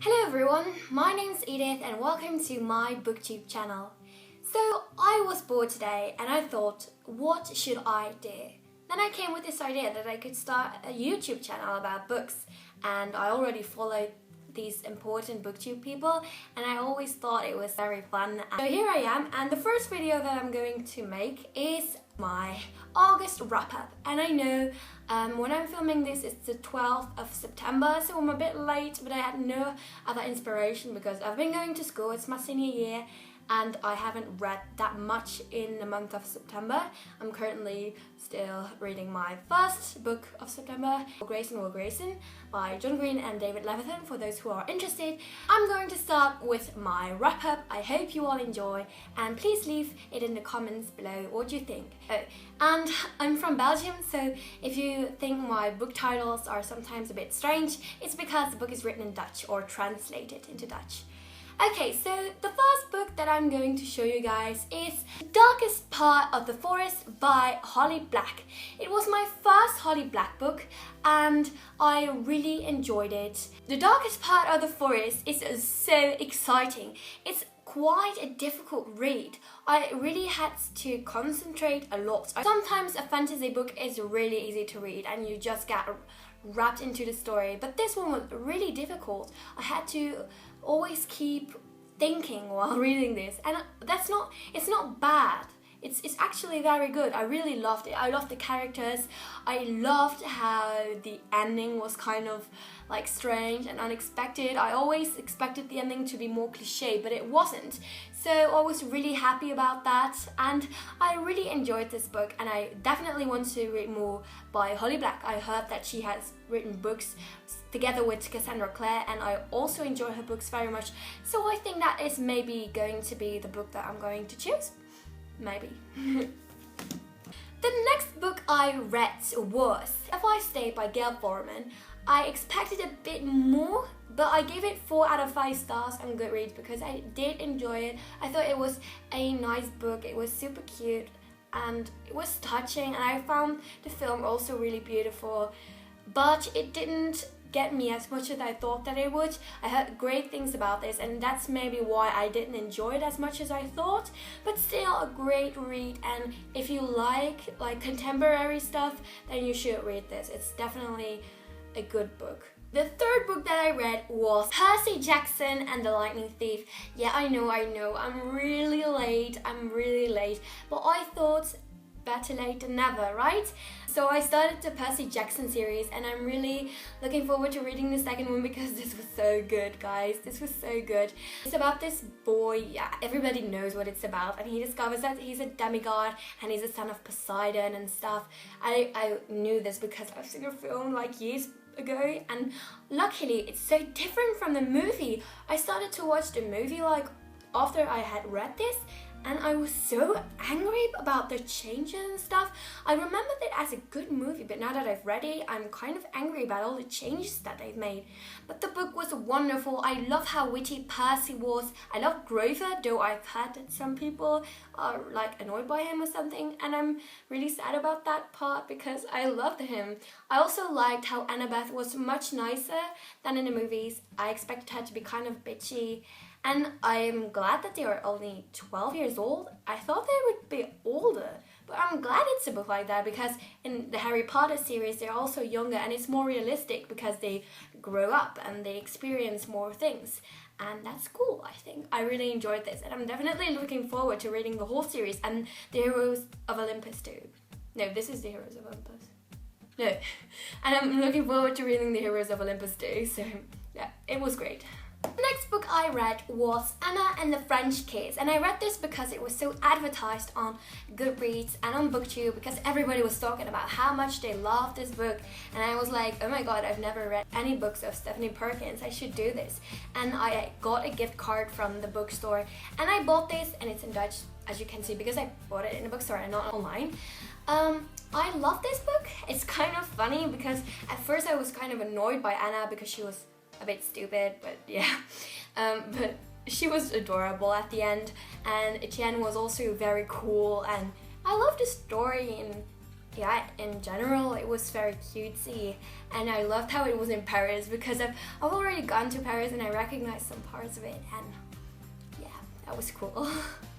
Hello everyone, my name's Edith and welcome to my booktube channel. So I was bored today and I thought, what should I do? Then I came with this idea that I could start a YouTube channel about books, and I already followed these important booktube people and I always thought it was very fun. So here I am, and the first video that I'm going to make is my August wrap-up. And I know when I'm filming this it's the 12th of September, so I'm a bit late, but I had no other inspiration because I've been going to school. It's my senior year and I haven't read that much in the month of September. I'm currently still reading my first book of September, Grayson Will Grayson by John Green and David Levithan, for those who are interested. I'm going to start with my wrap-up. I hope you all enjoy, and please leave it in the comments below what you think. Oh, and I'm from Belgium, so if you think my book titles are sometimes a bit strange, it's because the book is written in Dutch or translated into Dutch. Okay, so the first book that I'm going to show you guys is The Darkest Part of the Forest by Holly Black. It was my first Holly Black book and I really enjoyed it. The Darkest Part of the Forest is so exciting. It's quite a difficult read. I really had to concentrate a lot. Sometimes a fantasy book is really easy to read and you just get wrapped into the story, but this one was really difficult. I had to always keep thinking while reading this, and it's not bad. It's actually very good. I really loved it. I loved the characters. I loved how the ending was kind of like strange and unexpected. I always expected the ending to be more cliche, but it wasn't. So I was really happy about that, and I really enjoyed this book, and I definitely want to read more by Holly Black. I heard that she has written books together with Cassandra Clare, and I also enjoy her books very much. So I think that is maybe going to be the book that I'm going to choose. Maybe. The next book I read was If I Stay by Gail Foreman. I expected a bit more, but I gave it 4 out of 5 stars on Goodreads because I did enjoy it. I thought it was a nice book. It was super cute and it was touching, and I found the film also really beautiful, but it didn't get me as much as I thought that it would. I heard great things about this, and that's maybe why I didn't enjoy it as much as I thought, but still a great read. And if you like contemporary stuff, then you should read this. It's definitely a good book. The third book that I read was Percy Jackson and the Lightning Thief. Yeah, I know, I'm really late, but I thought better late than never, right? So I started the Percy Jackson series and I'm really looking forward to reading the second one because this was so good, guys. This was so good. It's about this boy, yeah, everybody knows what it's about, and he discovers that he's a demigod and he's a son of Poseidon and stuff. I knew this because I've seen a film like years ago, and luckily it's so different from the movie. I started to watch the movie like after I had read this, and I was so angry about the changes and stuff. I remembered it as a good movie, but now that I've read it, I'm kind of angry about all the changes that they've made. But the book was wonderful. I love how witty Percy was. I love Grover, though I've heard that some people are like annoyed by him or something, and I'm really sad about that part because I loved him. I also liked how Annabeth was much nicer than in the movies. I expected her to be kind of bitchy, and I'm glad that they are only 12 years old. I thought they would be older, but I'm glad it's a book like that because in the Harry Potter series they're also younger and it's more realistic because they grow up and they experience more things. And that's cool, I think. I really enjoyed this and I'm definitely looking forward to reading the whole series and the Heroes of Olympus too. No, this is the Heroes of Olympus. No, and I'm looking forward to reading the Heroes of Olympus too, so yeah, it was great. The next book I read was Anna and the French Kids, and I read this because it was so advertised on Goodreads and on BookTube because everybody was talking about how much they loved this book, and I was like, oh my god, I've never read any books of Stephanie Perkins, I should do this. And I got a gift card from the bookstore and I bought this, and it's in Dutch, as you can see, because I bought it in a bookstore and not online. I love this book. It's kind of funny because at first I was kind of annoyed by Anna because she was a bit stupid, but yeah, but she was adorable at the end, and Etienne was also very cool, and I love the story, and yeah, in general, it was very cutesy, and I loved how it was in Paris because I've already gone to Paris and I recognized some parts of it, and yeah, that was cool.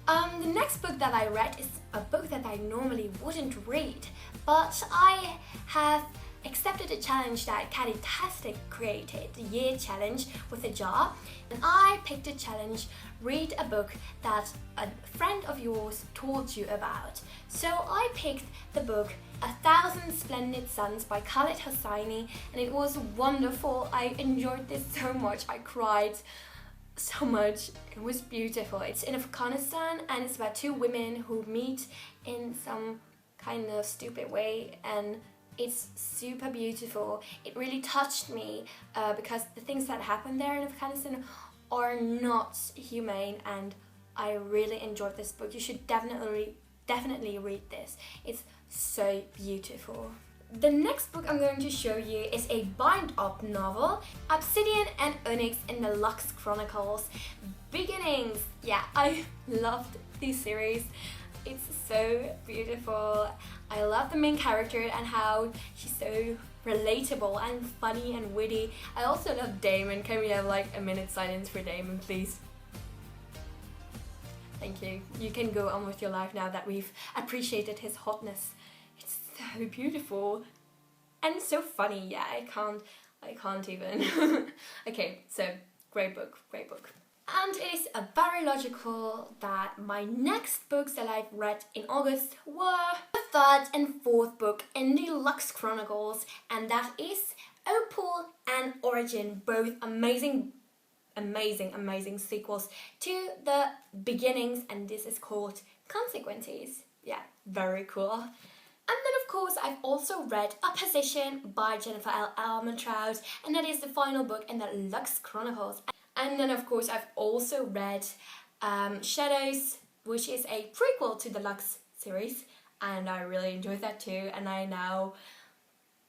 The next book that I read is a book that I normally wouldn't read, but I have accepted a challenge that Caddytastic created, the year challenge with a jar, and I picked a challenge: read a book that a friend of yours told you about. So I picked the book 1,000 Splendid Suns by Khaled Hosseini, and it was wonderful. I enjoyed this so much. I cried so much. It was beautiful. It's in Afghanistan and it's about two women who meet in some kind of stupid way, and it's super beautiful. It really touched me because the things that happen there in Afghanistan are not humane, and I really enjoyed this book. You should definitely read this. It's so beautiful. The next book I'm going to show you is a bind-up novel, Obsidian and Earnings in the Lux Chronicles Beginnings. Yeah, I loved this series. It's so beautiful. I love the main character and how she's so relatable and funny and witty. I also love Damon. Can we have like a minute silence for Damon, please? Thank you. You can go on with your life now that we've appreciated his hotness. It's so beautiful and so funny. Yeah, I can't even. Okay, so great book. And it is very logical that my next books that I've read in August were the third and fourth book in the Lux Chronicles, and that is Opal and Origin, both amazing sequels to the beginnings, and this is called Consequences. Yeah, very cool. And then of course I've also read Opposition by Jennifer L. Armentrout, and that is the final book in the Lux Chronicles. And then of course I've also read Shadows, which is a prequel to the Lux series, and I really enjoyed that too, and I now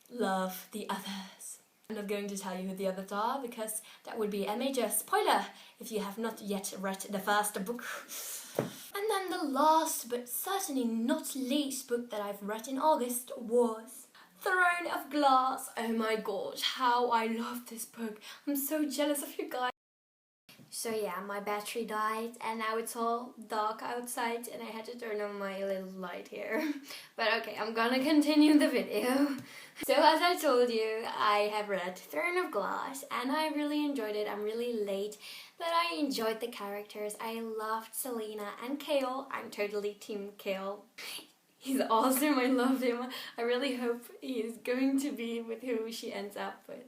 love the others. I'm not going to tell you who the others are because that would be a major spoiler if you have not yet read the first book. And then the last but certainly not least book that I've read in August was Throne of Glass. Oh my god, how I love this book. I'm so jealous of you guys. So yeah, my battery died and now it's all dark outside and I had to turn on my little light here. But okay, I'm gonna continue the video. So as I told you, I have read Throne of Glass and I really enjoyed it. I'm really late, but I enjoyed the characters. I loved Selena and Kale. I'm totally team Kale. He's awesome, I loved him. I really hope he's going to be with who she ends up with.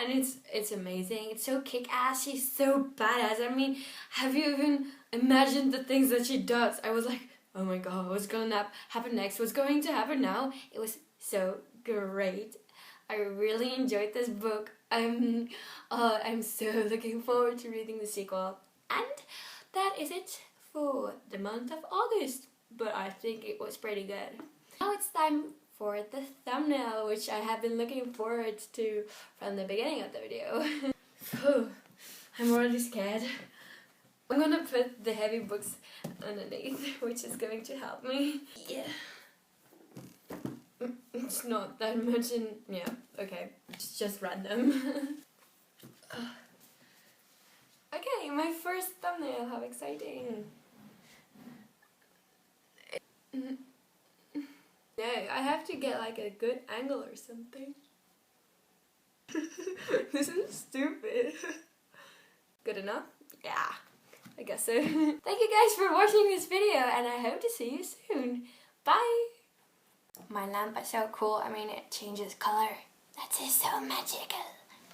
And it's amazing. It's so kick-ass. She's so badass. I mean, have you even imagined the things that she does? I was like, oh my god, what's gonna happen next? What's going to happen now? It was so great. I really enjoyed this book. I'm so looking forward to reading the sequel. And that is it for the month of August. But I think it was pretty good. Now it's time for the thumbnail, which I have been looking forward to from the beginning of the video. I'm already scared. I'm gonna put the heavy books underneath, which is going to help me. Yeah. It's not that much in... yeah, okay. It's just random. Okay, my first thumbnail, how exciting. No, I have to get like a good angle or something. This is stupid. Good enough? Yeah, I guess so. Thank you guys for watching this video and I hope to see you soon. Bye! My lamp is so cool. I mean, it changes color. That is so magical.